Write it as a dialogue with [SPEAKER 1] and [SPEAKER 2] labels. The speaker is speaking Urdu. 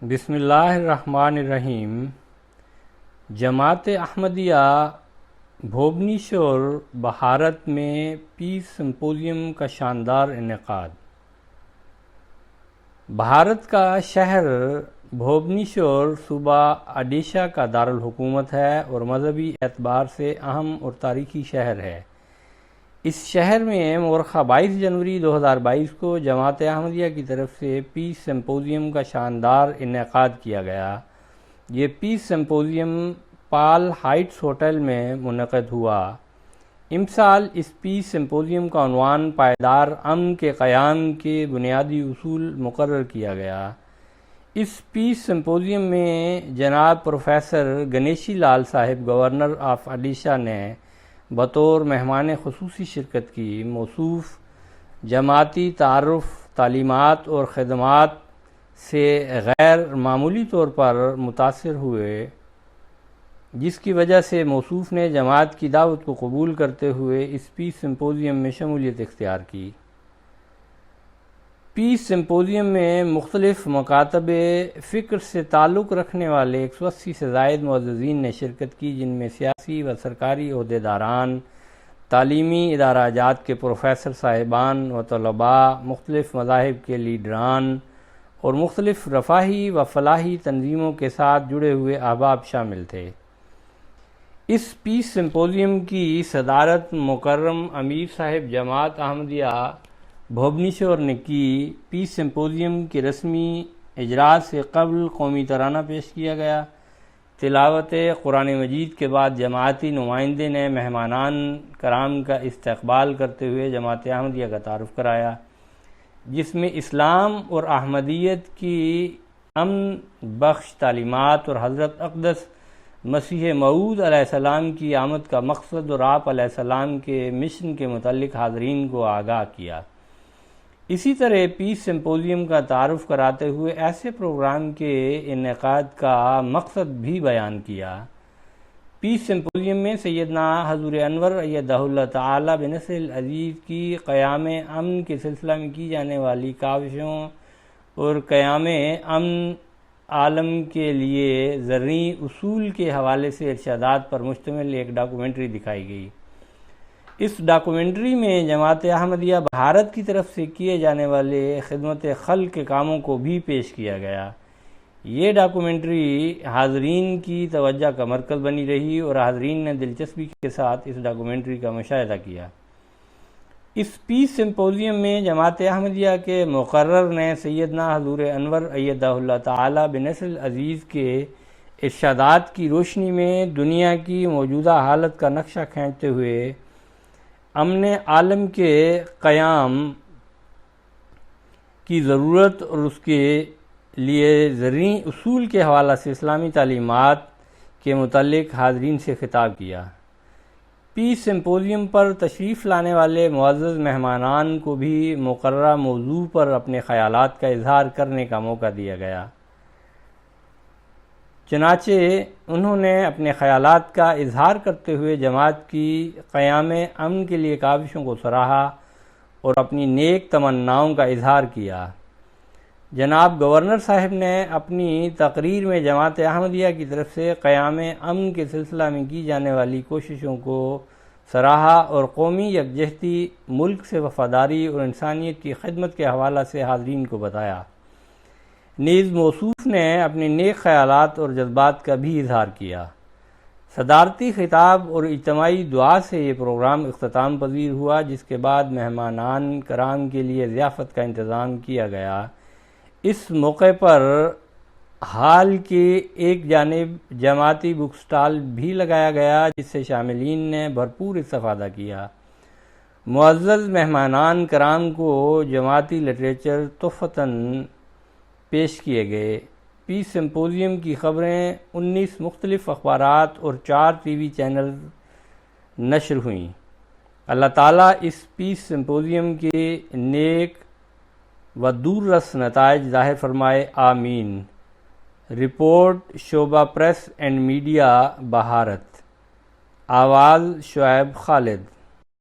[SPEAKER 1] بسم اللہ الرحمن الرحیم۔ جماعت احمدیہ بھوبنیشور بھارت میں پیس سمپوزیم کا شاندار انعقاد۔ بھارت کا شہر بھوبنیشور صوبہ اڈیشہ کا دارالحکومت ہے اور مذہبی اعتبار سے اہم اور تاریخی شہر ہے۔ اس شہر میں مورخہ 22 جنوری 2022 کو جماعت احمدیہ کی طرف سے پیس سمپوزیم کا شاندار انعقاد کیا گیا۔ یہ پیس سمپوزیم پال ہائٹس ہوٹل میں منعقد ہوا۔ امسال اس پیس سمپوزیم کا عنوان پائیدار امن کے قیام کے بنیادی اصول مقرر کیا گیا۔ اس پیس سمپوزیم میں جناب پروفیسر گنیشی لال صاحب گورنر آف اڈیشہ نے بطور مہمان خصوصی شرکت کی۔ موصوف جماعتی تعارف، تعلیمات اور خدمات سے غیر معمولی طور پر متاثر ہوئے، جس کی وجہ سے موصوف نے جماعت کی دعوت کو قبول کرتے ہوئے اس پیس سمپوزیم میں شمولیت اختیار کی۔ پیس سمپوزیم میں مختلف مکاتب فکر سے تعلق رکھنے والے 180 سے زائد معززین نے شرکت کی، جن میں سیاسی و سرکاری عہدیداران، تعلیمی ادارہ جات کے پروفیسر صاحبان و طلباء، مختلف مذاہب کے لیڈران اور مختلف رفاہی و فلاحی تنظیموں کے ساتھ جڑے ہوئے احباب شامل تھے۔ اس پیس سمپوزیم کی صدارت مکرم امیر صاحب جماعت احمدیہ بھوبنیشور نے کی۔ پیس سمپوزیم کے رسمی اجراء سے قبل قومی ترانہ پیش کیا گیا۔ تلاوت قرآن مجید کے بعد جماعتی نمائندے نے مہمانان کرام کا استقبال کرتے ہوئے جماعت احمدیہ کا تعارف کرایا، جس میں اسلام اور احمدیت کی امن بخش تعلیمات اور حضرت اقدس مسیح موعود علیہ السلام کی آمد کا مقصد اور آپ علیہ السلام کے مشن کے متعلق حاضرین کو آگاہ کیا۔ اسی طرح پیس سمپوزیم کا تعارف کراتے ہوئے ایسے پروگرام کے انعقاد کا مقصد بھی بیان کیا۔ پیس سمپوزیم میں سیدنا حضور انور ایدہ اللہ تعالی بنصر العزیز کی قیام امن کے سلسلہ میں کی جانے والی کاوشوں اور قیام امن عالم کے لیے زرعی اصول کے حوالے سے ارشادات پر مشتمل ایک ڈاکومنٹری دکھائی گئی۔ اس ڈاکومنٹری میں جماعت احمدیہ بھارت کی طرف سے کیے جانے والے خدمت خلق کے کاموں کو بھی پیش کیا گیا۔ یہ ڈاکومنٹری حاضرین کی توجہ کا مرکز بنی رہی اور حاضرین نے دلچسپی کے ساتھ اس ڈاکومنٹری کا مشاہدہ کیا۔ اس پیس سمپوزیم میں جماعت احمدیہ کے مقرر نے سیدنا حضور انور ایدہ اللہ تعالی بنصر العزیز کے ارشادات کی روشنی میں دنیا کی موجودہ حالت کا نقشہ کھینچتے ہوئے امن عالم کے قیام کی ضرورت اور اس کے لیے زرعی اصول کے حوالے سے اسلامی تعلیمات کے متعلق حاضرین سے خطاب کیا۔ پیس سمپوزیم پر تشریف لانے والے معزز مہمانان کو بھی مقررہ موضوع پر اپنے خیالات کا اظہار کرنے کا موقع دیا گیا، چنانچہ انہوں نے اپنے خیالات کا اظہار کرتے ہوئے جماعت کی قیام امن کے لیے کاوشوں کو سراہا اور اپنی نیک تمناؤں کا اظہار کیا۔ جناب گورنر صاحب نے اپنی تقریر میں جماعت احمدیہ کی طرف سے قیام امن کے سلسلہ میں کی جانے والی کوششوں کو سراہا اور قومی یکجہتی، ملک سے وفاداری اور انسانیت کی خدمت کے حوالے سے حاضرین کو بتایا۔ نیز موصوف نے اپنے نیک خیالات اور جذبات کا بھی اظہار کیا۔ صدارتی خطاب اور اجتماعی دعا سے یہ پروگرام اختتام پذیر ہوا، جس کے بعد مہمانان کرام کے لیے ضیافت کا انتظام کیا گیا۔ اس موقع پر ہال کے ایک جانب جماعتی بک سٹال بھی لگایا گیا، جس سے شاملین نے بھرپور استفادہ کیا۔ معزز مہمانان کرام کو جماعتی لٹریچر تحفتاً پیش کیے گئے۔ پیس سمپوزیم کی خبریں 19 مختلف اخبارات اور 4 ٹی وی چینل نشر ہوئیں۔ اللہ تعالیٰ اس پیس سمپوزیم کے نیک و دوررس نتائج ظاہر فرمائے، آمین۔ رپورٹ شعبہ پریس اینڈ میڈیا بھارت۔ آواز شعیب خالد۔